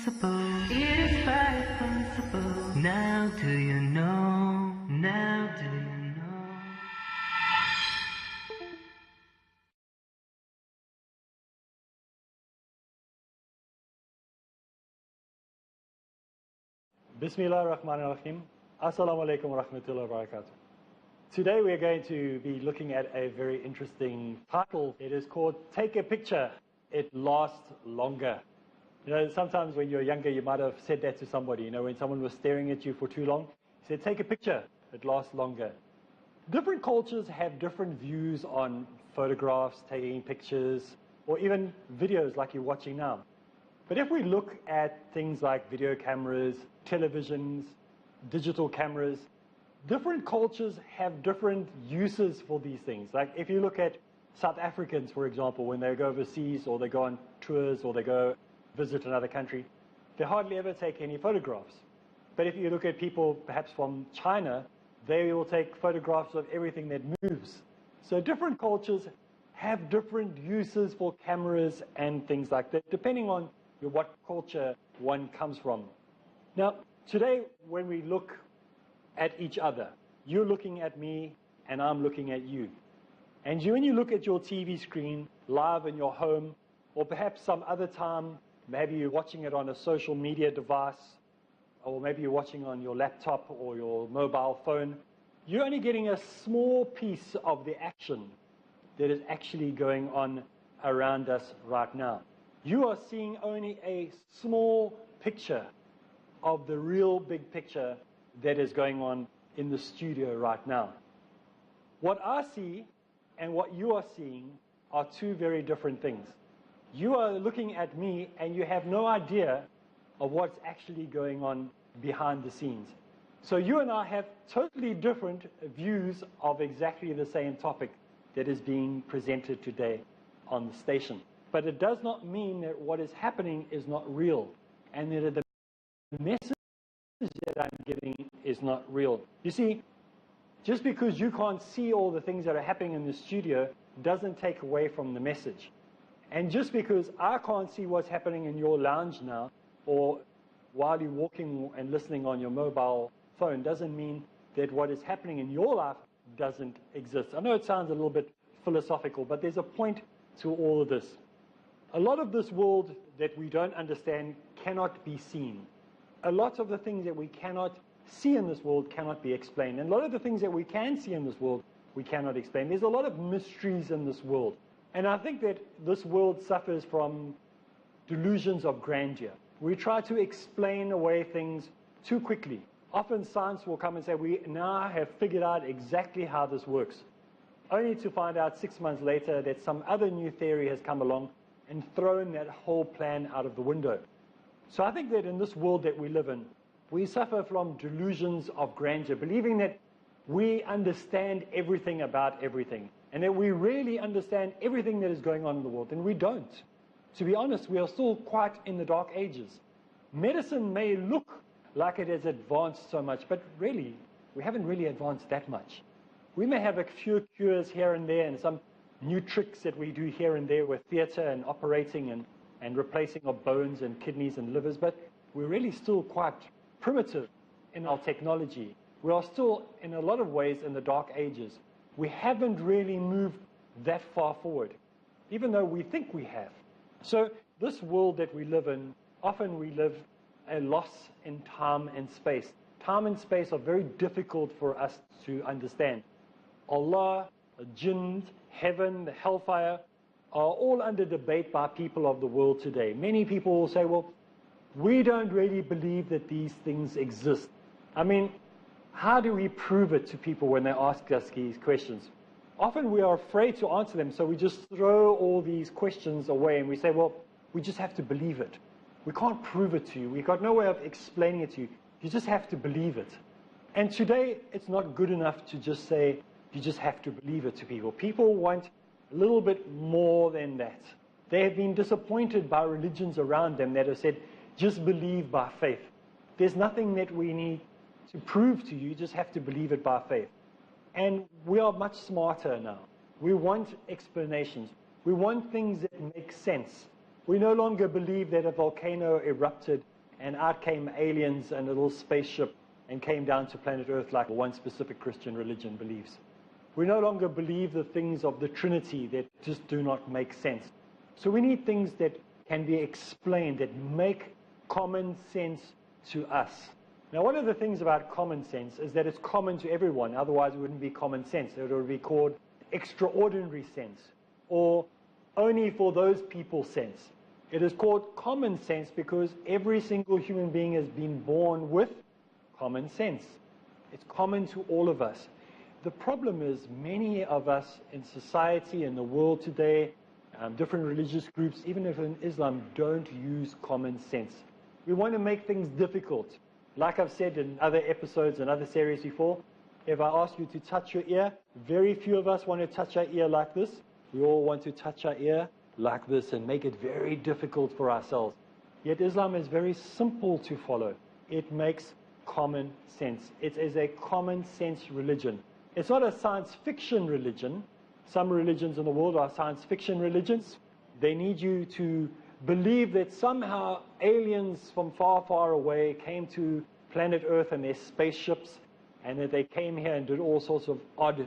principle. It is 5 principles. Now do you know? Now do you know? Bismillah ar-Rahman ar-Rahim. Assalamu alaikum wa rahmatullahi wa barakatuh. Today we are going to be looking at a very interesting title. It is called Take a Picture, It Lasts Longer. You know, sometimes when you're younger you might have said that to somebody, you know, when someone was staring at you for too long, you said, take a picture, it lasts longer. Different cultures have different views on photographs, taking pictures, or even videos like you're watching now. But if we look at things like video cameras, televisions, digital cameras, different cultures have different uses for these things. Like if you look at South Africans, for example, when they go overseas or they go on tours or they go visit another country, they hardly ever take any photographs. But if you look at people perhaps from China, they will take photographs of everything that moves. So different cultures have different uses for cameras and things like that, depending on what culture one comes from. Now, today when we look at each other, you're looking at me and I'm looking at you. And when you look at your TV screen live in your home, or perhaps some other time, maybe you're watching it on a social media device, or maybe you're watching on your laptop or your mobile phone, you're only getting a small piece of the action that is actually going on around us right now. You are seeing only a small picture of the real big picture that is going on in the studio right now. What I see and what you are seeing are two very different things. You are looking at me and you have no idea of what's actually going on behind the scenes. So you and I have totally different views of exactly the same topic that is being presented today on the station. But it does not mean that what is happening is not real, and that the message that I'm giving is not real. You see, just because you can't see all the things that are happening in the studio doesn't take away from the message. And just because I can't see what's happening in your lounge now, or while you're walking and listening on your mobile phone, doesn't mean that what is happening in your life doesn't exist. I know it sounds a little bit philosophical, but there's a point to all of this. A lot of this world that we don't understand cannot be seen. A lot of the things that we cannot see in this world cannot be explained. And a lot of the things that we can see in this world, we cannot explain. There's a lot of mysteries in this world. And I think that this world suffers from delusions of grandeur. We try to explain away things too quickly. Often science will come and say, we now have figured out exactly how this works, only to find out 6 months later that some other new theory has come along and thrown that whole plan out of the window. So I think that in this world that we live in, we suffer from delusions of grandeur, believing that we understand everything about everything, and that we really understand everything that is going on in the world, and we don't. To be honest, we are still quite in the dark ages. Medicine may look like it has advanced so much, but really, we haven't really advanced that much. We may have a few cures here and there, and some new tricks that we do here and there with theater and operating and replacing of bones and kidneys and livers, but we're really still quite primitive in our technology. We are still, in a lot of ways, in the dark ages. We haven't really moved that far forward, even though we think we have. So this world that we live in, often we live a loss in time and space. Time and space are very difficult for us to understand. Allah, the jinns, heaven, the hellfire are all under debate by people of the world today. Many people will say, well, we don't really believe that these things exist. I mean, how do we prove it to people when they ask us these questions? Often we are afraid to answer them, so we just throw all these questions away and we say, well, we just have to believe it. We can't prove it to you. We've got no way of explaining it to you. You just have to believe it. And today, it's not good enough to just say, you just have to believe it to people. People want a little bit more than that. They have been disappointed by religions around them that have said, just believe by faith. There's nothing that we need to prove to you, you just have to believe it by faith. And we are much smarter now. We want explanations. We want things that make sense. We no longer believe that a volcano erupted and out came aliens and a little spaceship and came down to planet Earth like one specific Christian religion believes. We no longer believe the things of the Trinity that just do not make sense. So we need things that can be explained, that make common sense to us. Now, one of the things about common sense is that it's common to everyone, otherwise it wouldn't be common sense. It would be called extraordinary sense, or only for those people sense. It is called common sense because every single human being has been born with common sense. It's common to all of us. The problem is many of us in society, in the world today, different religious groups, even if in Islam, don't use common sense. We want to make things difficult. Like I've said in other episodes and other series before, if I ask you to touch your ear, very few of us want to touch our ear like this. We all want to touch our ear like this and make it very difficult for ourselves. Yet Islam is very simple to follow. It makes common sense. It is a common sense religion. It's not a science fiction religion. Some religions in the world are science fiction religions. They need you to believe that somehow aliens from far, far away came to planet Earth in their spaceships, and that they came here and did all sorts of odd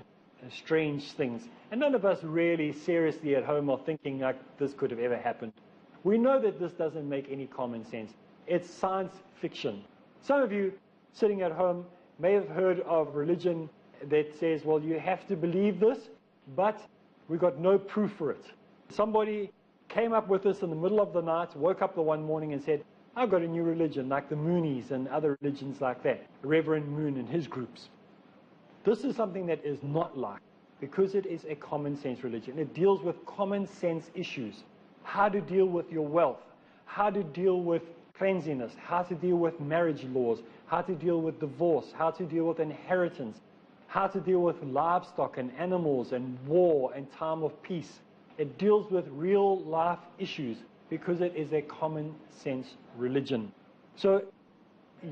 and strange things. And none of us really seriously at home are thinking like this could have ever happened. We know that this doesn't make any common sense. It's science fiction. Some of you sitting at home may have heard of religion that says, well, you have to believe this, but we've got no proof for it. Somebody came up with this in the middle of the night, woke up the one morning and said, I've got a new religion, like the Moonies and other religions like that, Reverend Moon and his groups. This is something that is not like, because it is a common sense religion. It deals with common sense issues. How to deal with your wealth, how to deal with cleanliness, how to deal with marriage laws, how to deal with divorce, how to deal with inheritance, how to deal with livestock and animals and war and time of peace. It deals with real life issues because it is a common sense religion. So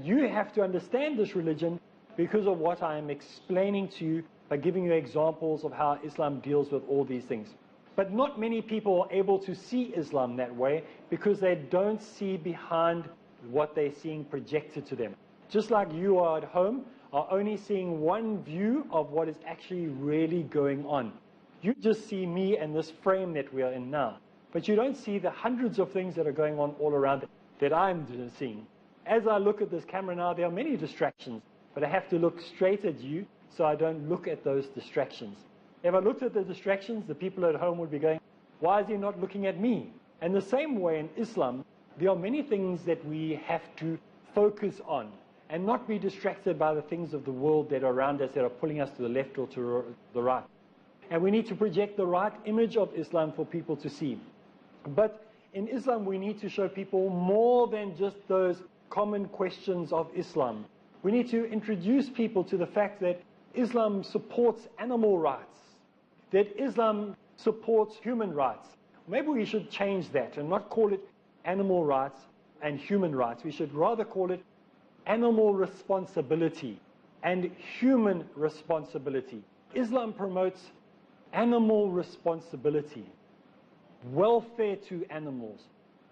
you have to understand this religion because of what I am explaining to you by giving you examples of how Islam deals with all these things. But not many people are able to see Islam that way because they don't see behind what they're seeing projected to them. Just like you are at home, are only seeing one view of what is actually really going on. You just see me and this frame that we are in now. But you don't see the hundreds of things that are going on all around that I'm seeing. As I look at this camera now, there are many distractions, but I have to look straight at you so I don't look at those distractions. If I looked at the distractions, the people at home would be going, why is he not looking at me? And the same way in Islam, there are many things that we have to focus on and not be distracted by the things of the world that are around us that are pulling us to the left or to the right. And we need to project the right image of Islam for people to see. But in Islam, we need to show people more than just those common questions of Islam. We need to introduce people to the fact that Islam supports animal rights, that Islam supports human rights. Maybe we should change that and not call it animal rights and human rights. We should rather call it animal responsibility and human responsibility. Islam promotes animal responsibility, welfare to animals,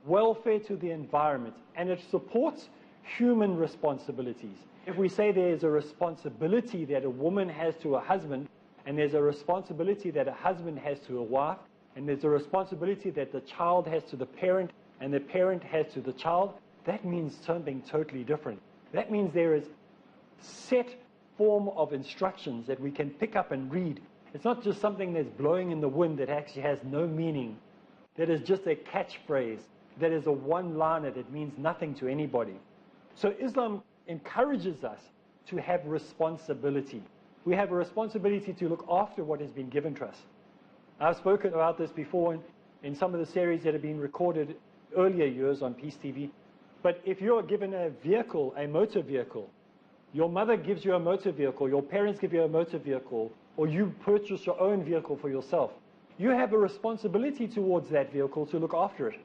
welfare to the environment, and it supports human responsibilities. If we say there is a responsibility that a woman has to a husband, and there's a responsibility that a husband has to a wife, and there's a responsibility that the child has to the parent, and the parent has to the child, that means something totally different. That means there is set form of instructions that we can pick up and read. It's not just something that's blowing in the wind that actually has no meaning. That is just a catchphrase. That is a one-liner that means nothing to anybody. So Islam encourages us to have responsibility. We have a responsibility to look after what has been given to us. I've spoken about this before in some of the series that have been recorded earlier years on Peace TV. But if you're given a vehicle, a motor vehicle, your mother gives you a motor vehicle, your parents give you a motor vehicle, or you purchase your own vehicle for yourself, you have a responsibility towards that vehicle to look after it.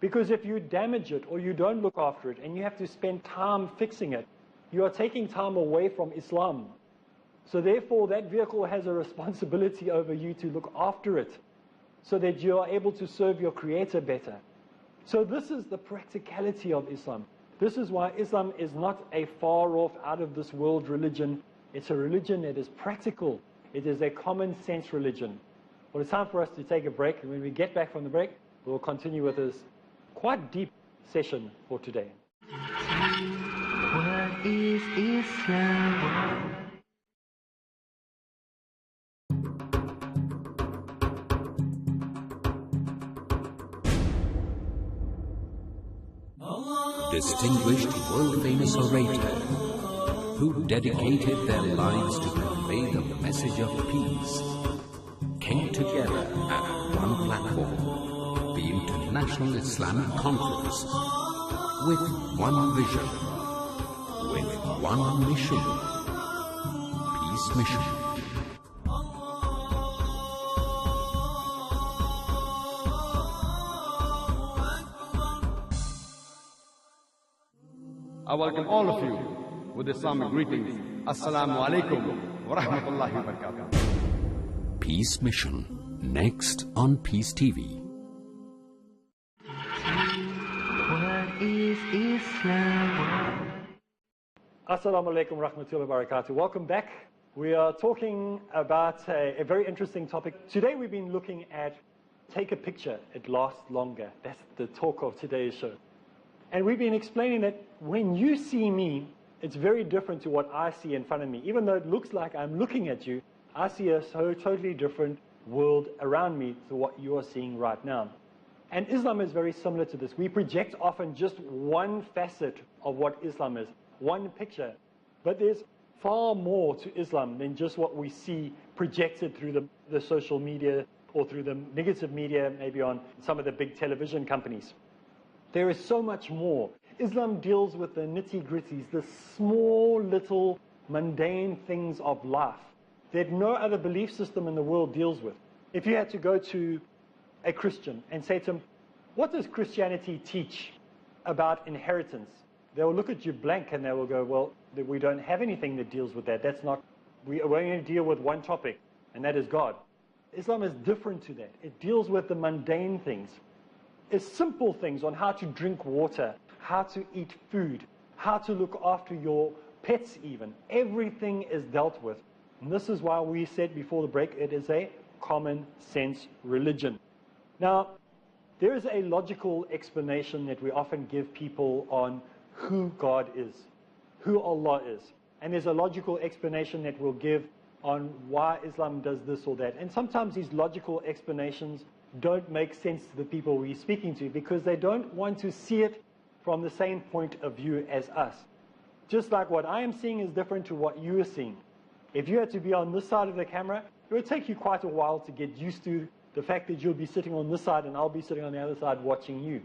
Because if you damage it or you don't look after it and you have to spend time fixing it, you are taking time away from Islam. So therefore, that vehicle has a responsibility over you to look after it so that you are able to serve your Creator better. So this is the practicality of Islam. This is why Islam is not a far-off, out-of-this-world religion. It's a religion that is practical. It is a common-sense religion. Well, it's time for us to take a break, and when we get back from the break, we'll continue with this quite deep session for today. What is Islam? Distinguished world-famous orator who dedicated their lives to convey the message of peace came together at one platform, the International Islamic Conference, with one vision, with one mission, Peace Mission. I welcome all of you with Islamic greetings. Assalamu alaikum wa rahmatullahi wa barakatuh. Peace Mission, next on Peace TV. What is Islam? Assalamu alaikum wa rahmatullahi wa barakatuh. Welcome back. We are talking about a very interesting topic. Today we've been looking at take a picture, it lasts longer. That's the talk of today's show. And we've been explaining that when you see me, it's very different to what I see in front of me. Even though it looks like I'm looking at you, I see a totally different world around me to what you are seeing right now. And Islam is very similar to this. We project often just one facet of what Islam is, one picture. But there's far more to Islam than just what we see projected through the social media or through the negative media, maybe on some of the big television companies. There is so much more. Islam deals with the nitty-gritties, the small little mundane things of life that no other belief system in the world deals with. If you had to go to a Christian and say to him, what does Christianity teach about inheritance? They will look at you blank and they will go, well, we don't have anything that deals with that. That's not, we only deal with one topic, and that is God. Islam is different to that. It deals with the mundane things. It's simple things on how to drink water, how to eat food, how to look after your pets even. Everything is dealt with. And this is why we said before the break, it is a common sense religion. Now, there is a logical explanation that we often give people on who God is, who Allah is. And there's a logical explanation that we'll give on why Islam does this or that. And sometimes these logical explanations don't make sense to the people we're speaking to because they don't want to see it from the same point of view as us. Just like what I am seeing is different to what you are seeing. If you had to be on this side of the camera, it would take you quite a while to get used to the fact that you'll be sitting on this side and I'll be sitting on the other side watching you.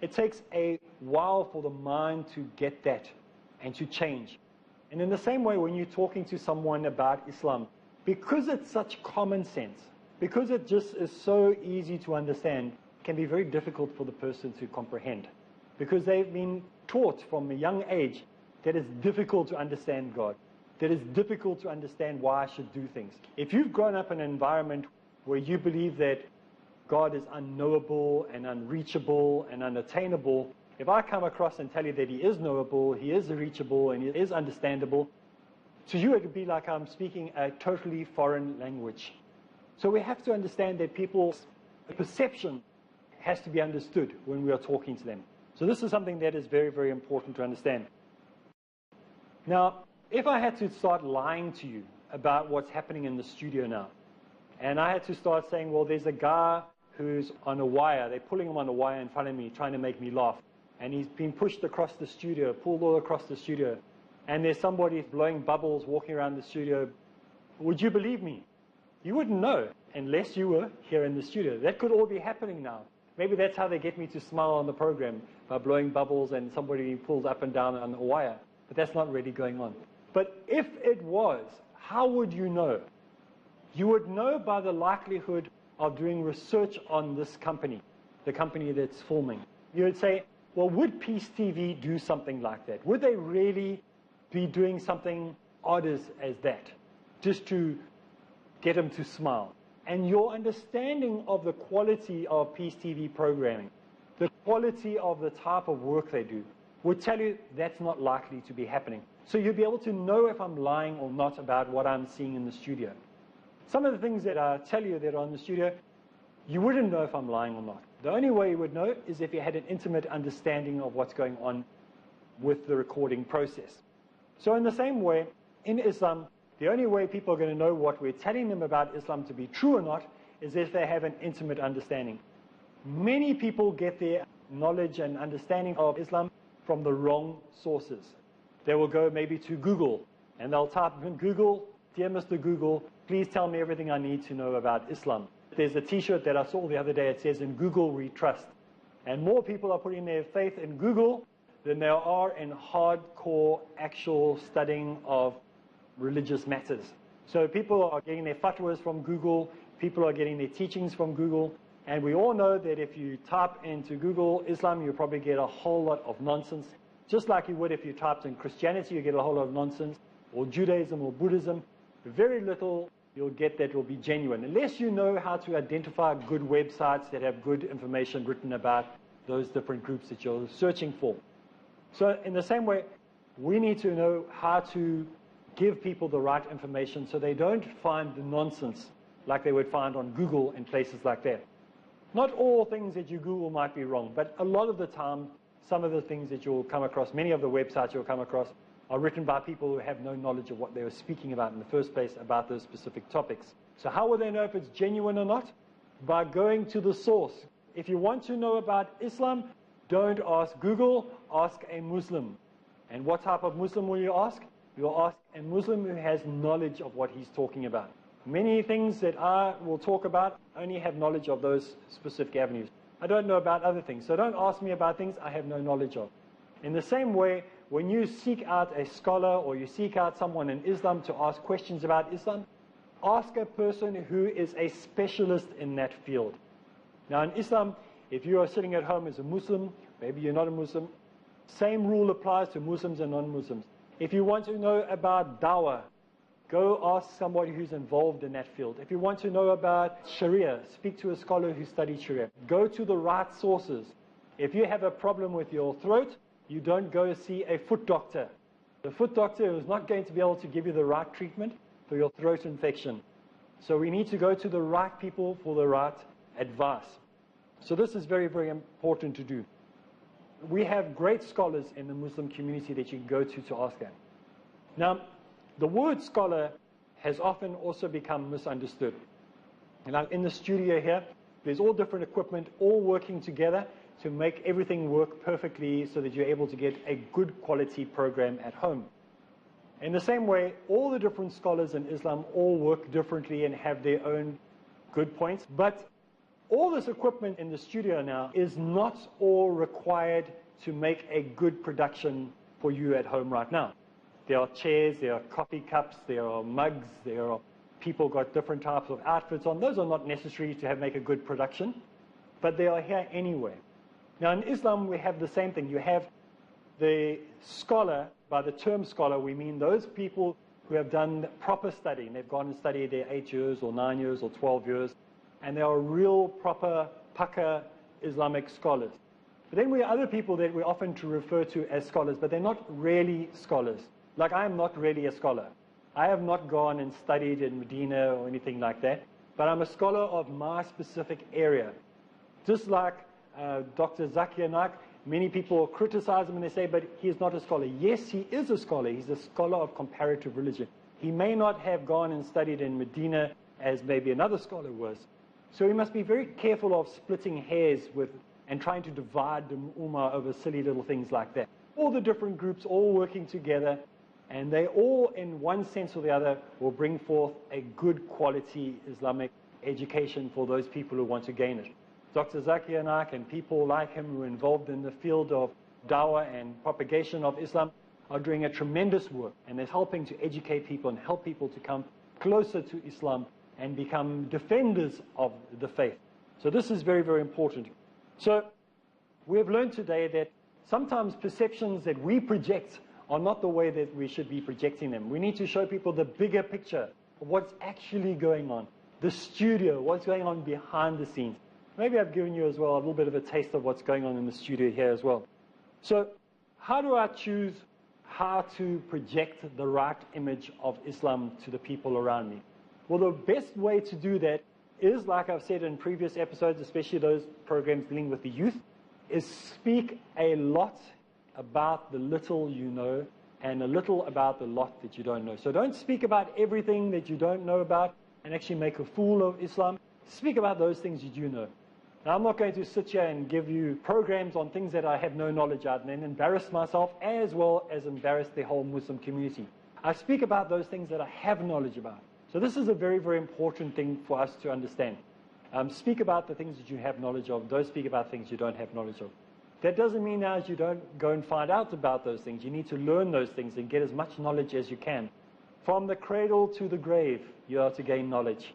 It takes a while for the mind to get that and to change. And in the same way, when you're talking to someone about Islam, because it's such common sense, because it just is so easy to understand, it can be very difficult for the person to comprehend. Because they've been taught from a young age that it's difficult to understand God, that it's difficult to understand why I should do things. If you've grown up in an environment where you believe that God is unknowable and unreachable and unattainable, if I come across and tell you that He is knowable, He is reachable, and He is understandable, to you it would be like I'm speaking a totally foreign language. So we have to understand that people's perception has to be understood when we are talking to them. So this is something that is very, very important to understand. Now, if I had to start lying to you about what's happening in the studio now, and I had to start saying, well, there's a guy who's on a wire, they're pulling him on a wire in front of me, trying to make me laugh, and he's been pushed across the studio, pulled all across the studio, and there's somebody blowing bubbles walking around the studio, would you believe me? You wouldn't know unless you were here in the studio. That could all be happening now. Maybe that's how they get me to smile on the program, by blowing bubbles and somebody being pulled up and down on a wire. But that's not really going on. But if it was, how would you know? You would know by the likelihood of doing research on this company, the company that's filming. You would say, well, would Peace TV do something like that? Would they really be doing something odd as that, just to get them to smile? And your understanding of the quality of Peace TV programming, the quality of the type of work they do, would tell you that's not likely to be happening. So you'll be able to know if I'm lying or not about what I'm seeing in the studio. Some of the things that I tell you that are in the studio, you wouldn't know if I'm lying or not. The only way you would know is if you had an intimate understanding of what's going on with the recording process. So in the same way, in Islam, the only way people are going to know what we're telling them about Islam to be true or not is if they have an intimate understanding. Many people get their knowledge and understanding of Islam from the wrong sources. They will go maybe to Google, and they'll type in Google, "Dear Mr. Google, please tell me everything I need to know about Islam." There's a t-shirt that I saw the other day, it says, "In Google we trust." And more people are putting their faith in Google than there are in hardcore actual studying of religious matters. So people are getting their fatwas from Google, people are getting their teachings from Google, and we all know that if you type into Google Islam, you'll probably get a whole lot of nonsense. Just like you would if you typed in Christianity, you get a whole lot of nonsense, or Judaism or Buddhism. Very little you'll get that will be genuine, unless you know how to identify good websites that have good information written about those different groups that you're searching for. So in the same way, we need to know how to give people the right information so they don't find the nonsense like they would find on Google and places like that. Not all things that you Google might be wrong, but a lot of the time, some of the things that you'll come across, many of the websites you'll come across, are written by people who have no knowledge of what they were speaking about in the first place about those specific topics. So how will they know if it's genuine or not? By going to the source. If you want to know about Islam, don't ask Google, ask a Muslim. And what type of Muslim will you ask? You'll ask a Muslim who has knowledge of what he's talking about. Many things that I will talk about only have knowledge of those specific avenues. I don't know about other things, so don't ask me about things I have no knowledge of. In the same way, when you seek out a scholar or you seek out someone in Islam to ask questions about Islam, ask a person who is a specialist in that field. Now in Islam, if you are sitting at home as a Muslim, maybe you're not a Muslim, same rule applies to Muslims and non-Muslims. If you want to know about dawah, go ask somebody who's involved in that field. If you want to know about Sharia, speak to a scholar who studies Sharia. Go to the right sources. If you have a problem with your throat, you don't go see a foot doctor. The foot doctor is not going to be able to give you the right treatment for your throat infection. So we need to go to the right people for the right advice. So this is very, very important to do. We have great scholars in the Muslim community that you can go to ask them. Now, the word scholar has often also become misunderstood. Now, in the studio here, there's all different equipment, all working together to make everything work perfectly so that you're able to get a good quality program at home. In the same way, all the different scholars in Islam all work differently and have their own good points, but all this equipment in the studio now is not all required to make a good production for you at home right now. There are chairs, there are coffee cups, there are mugs, there are people got different types of outfits on. Those are not necessary to make a good production, but they are here anyway. Now in Islam we have the same thing. You have the scholar. By the term scholar we mean those people who have done proper study, and they've gone and studied their 8 years or 9 years or 12 years, and they are real proper Paka Islamic scholars. But then we have other people that we often refer to as scholars, but they're not really scholars. Like I am not really a scholar. I have not gone and studied in Medina or anything like that, but I'm a scholar of my specific area. Just like Dr. Zakir Naik, many people criticize him and they say, but he's not a scholar. Yes, he is a scholar. He's a scholar of comparative religion. He may not have gone and studied in Medina as maybe another scholar was. So we must be very careful of splitting hairs with and trying to divide the ummah over silly little things like that. All the different groups all working together, and they all, in one sense or the other, will bring forth a good quality Islamic education for those people who want to gain it. Dr. Zakir Naik and people like him who are involved in the field of dawah and propagation of Islam are doing a tremendous work, and they're helping to educate people and help people to come closer to Islam and become defenders of the faith. So this is very, very important. So we have learned today that sometimes perceptions that we project are not the way that we should be projecting them. We need to show people the bigger picture of what's actually going on, the studio, what's going on behind the scenes. Maybe I've given you as well a little bit of a taste of what's going on in the studio here as well. So how do I choose how to project the right image of Islam to the people around me? Well, the best way to do that is, like I've said in previous episodes, especially those programs dealing with the youth, is speak a lot about the little you know and a little about the lot that you don't know. So don't speak about everything that you don't know about and actually make a fool of Islam. Speak about those things you do know. Now, I'm not going to sit here and give you programs on things that I have no knowledge of and then embarrass myself as well as embarrass the whole Muslim community. I speak about those things that I have knowledge about. So this is a very, very important thing for us to understand. Speak about the things that you have knowledge of. Don't speak about things you don't have knowledge of. That doesn't mean now you don't go and find out about those things. You need to learn those things and get as much knowledge as you can. From the cradle to the grave, you are to gain knowledge.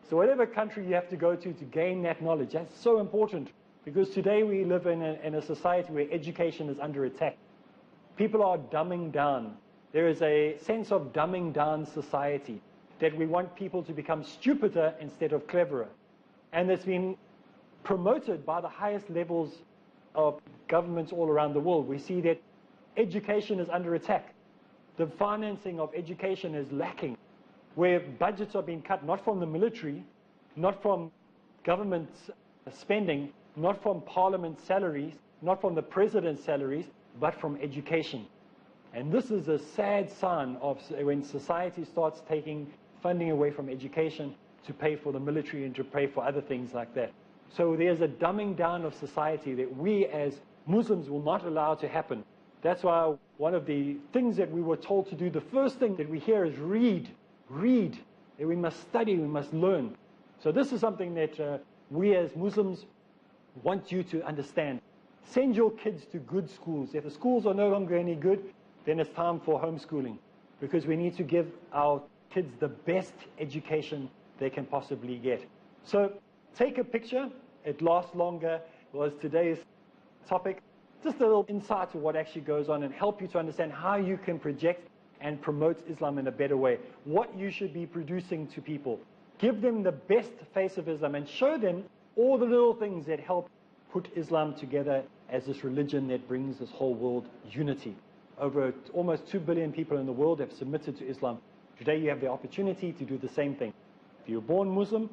So whatever country you have to go to gain that knowledge, that's so important. Because today we live in a society where education is under attack. People are dumbing down. There is a sense of dumbing down society, that we want people to become stupider instead of cleverer. And it's been promoted by the highest levels of governments all around the world. We see that education is under attack. The financing of education is lacking, where budgets are being cut not from the military, not from government spending, not from parliament salaries, not from the president's salaries, but from education. And this is a sad sign of when society starts taking funding away from education to pay for the military and to pay for other things like that. So there's a dumbing down of society that we as Muslims will not allow to happen. That's why one of the things that we were told to do, the first thing that we hear is read. Read. And we must study, we must learn. So this is something that we as Muslims want you to understand. Send your kids to good schools. If the schools are no longer any good, then it's time for homeschooling. Because we need to give our kids the best education they can possibly get. So take a picture. It lasts longer, was today's topic. Just a little insight to what actually goes on and help you to understand how you can project and promote Islam in a better way. What you should be producing to people. Give them the best face of Islam and show them all the little things that help put Islam together as this religion that brings this whole world unity. Over almost 2 billion people in the world have submitted to Islam. Today you have the opportunity to do the same thing. If you're born Muslim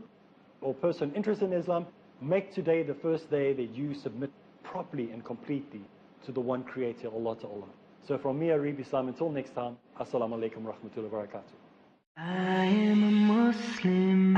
or person interested in Islam, make today the first day that you submit properly and completely to the one creator, Allah Ta'ala. So from me, Areeb Islam, until next time, Assalamu alaikum wa rahmatullahi wa barakatuh. I am a Muslim.